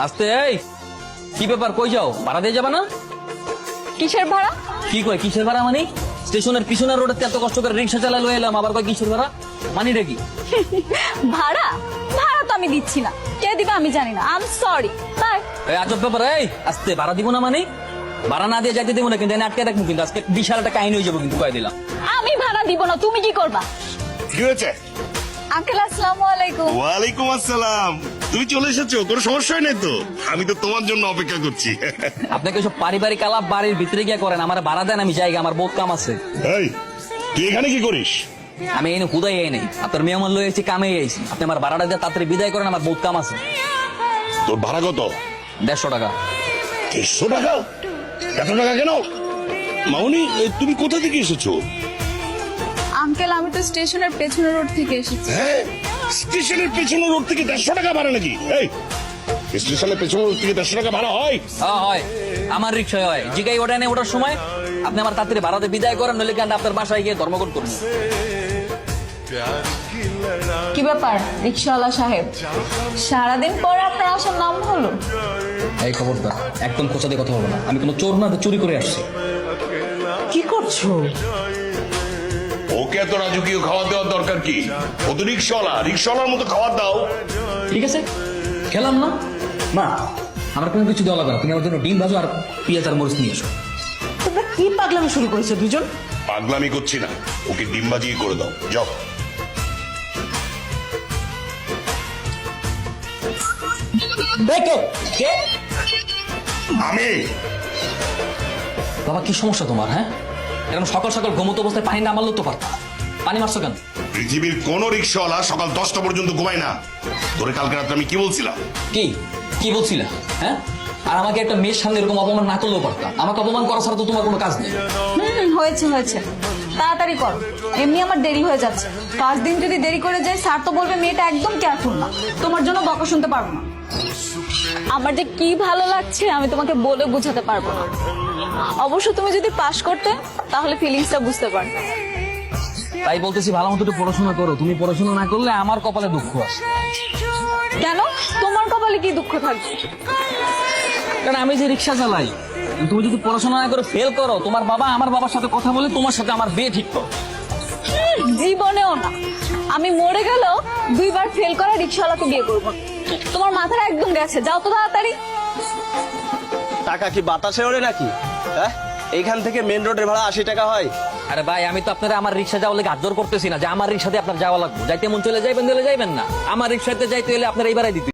আস্তে, এই কি ব্যাপার, কই যাও? ভাড়া দিয়ে যাবা না? কিসের ভাড়া? কি কয় কিসের ভাড়া মানে? স্টেশনের পিছনের রোডে এত কষ্ট করে রিক্সা চালা লয়ে এলাম, আবার কয় কিসের ভাড়া? মানিটা কি? ভাড়া ভাড়া তো আমি দিচ্ছি না, কে দিবে আমি জানি না। I am sorry. বাই। এই আজব ব্যাপার, এই আস্তে, ভাড়া দিব না মানে? ভাড়া না দিয়ে যাইতে দেবো না, কিন্তু এনে আটকে রাখবো, কিন্তু আজকে বিশাল একটা কাহিনী হয়ে যাবো, কিন্তু কয়ে দিলাম। আমি ভাড়া দিব না, তুমি কি করবা? কি হয়েছে? আঙ্কেল আসসালামু আলাইকুম। ওয়ালাইকুম আসসালাম। তুমি চলে এসেছো, কোনো সমস্যা নেই তো? আমি তো তোমার জন্য অপেক্ষা করছি। আপনাকে সব পারিবারিক আলাপ বাড়ির ভিতরে গিয়ে করেন, আমার ভাড়া দেন, আমি জায়গা, আমার বহুত কাম আছে। এই তুই এখানে কি করিস? আমি এনে হুদাই এই নেই, আপনার মেয়ে আমার লয়ে এসেছি, কামে এসেছি। আপনি আমার ভাড়াটা দিয়ে তাড়াতাড়ি বিদায় করেন, আমার বহুত কাম আছে। তোর ভাড়া কত? 150 টাকা। 150 টাকা? এত টাকা কেন? মামুনি, তুমি কোথা থেকে এসেছো? আঙ্কেল আমি তো স্টেশনের পেছনের রোড থেকে এসেছি। হ্যাঁ, স্টেশনের পেছনের রোড থেকে 150 টাকা ভাড়া নাকি? এই স্টেশনের পেছনের রোড থেকে 150 টাকা ভাড়া হয়? হ্যাঁ হয়, আমার রিক্সায় হয়। জিগাই ওটা নেই, ওটার সময় আপনি আমার তাড়াতাড়ি ভাড়াতে বিদায় করেন, নইলে কিন্তু আপনার বাসায় গিয়ে ধর্মঘট করবো। কি ব্যাপার রিক্সাওয়ালা সাহেব, সারাদিন পর আপনার আসার নাম হলো? এই খবরদার, একদম খোঁচা দিয়ে কথা বলবো না। আমি কোনো চোর না, চুরি করে আসছি। কি করছো? ওকে এত রাজকীয় খাওয়া দেওয়ার দরকার কি? ও তো রিক্সাওয়ালা, রিক্সাওয়ালার মতো খাবার দাও। ঠিক আছে, খেলাম না। মা, আমার কোনো কিছু দেওয়া লাগবে না, তুমি আমার জন্য ডিম ভাজো আর পেঁয়াজ আর মরিচ নিয়ে এসো। তোমরা কি পাগলামি শুরু করেছো দুজন? পাগলামি করছি না, ওকে ডিম বাজিয়ে করে দাও, যাও। দেখো কে? আমি। বাবা, কি সমস্যা তোমার? হ্যাঁ, এরকম সকাল সকাল ঘুমতো অবস্থায় পানি না মারলেও তো পারতা। পানি মারছো কেন? পৃথিবীর কোন রিক্সাওয়ালা সকাল 10টা পর্যন্ত ঘুমায় না। তোরে কালকে রাত্রে আমি কি বলছিলাম? কি কি বলছিলে? হ্যাঁ, আর আমাকে একটা মেয়ের সামনে এরকম অপমান না করলেও পারতা। আমাকে অপমান করা ছাড়া তো তোমার কোনো কাজ নেই। হয়েছে হয়েছে, তাড়াতাড়ি করো, এমনি আমার দেরি হয়ে যাচ্ছে। 5 দিন যদি দেরি করে যাই স্যার তো বলবে মেয়েটা একদম কেয়ারফুল না। তোমার জন্য বকা শুনতে পারবো না। আমার যে কি ভালো লাগছে আমি তোমাকে বলে বোঝাতে পারবো না। অবশ্য তুমি যদি পাশ করতে তাহলে ফিলিংসটা বুঝতে পারতে। তাই বলতেছি, ভালো মতো একটু পড়াশোনা করো। তুমি পড়াশোনা না করলে আমার কপালে দুঃখ আছে। কেন, তোমার কপালে কি দুঃখ থাকবে? কারণ আমি যে রিক্সা চালাই, তুমি যদি পড়াশোনা না করে ফেল করো, তোমার বাবা আমার বাবার সাথে কথা বলে তোমার সাথে আমার বিয়ে ঠিক করো। জীবনেও না, আমি মরে গেলেও 2বার ফেল করা রিক্সাওয়ালাকে বিয়ে করবো। তোমার মাথাটা একদম গেছে, যাও তো তাড়াতাড়ি। টাকা কি বাতাসে ওড়ে নাকি? হ্যাঁ, এইখান থেকে মেন রোডের ভাড়া 80 টাকা হয়। আরে ভাই, আমি তো আপনারা আমার রিক্সা যাওয়ার লেগে আদর করতেছি না যে আমার রিক্সাতে আপনার যাওয়া লাগবে। যাইতে মন চলে যাইবেন, চলে যাইবেন না। আমার রিক্সাতে যাইতে হলে আপনার এইবারে দিতে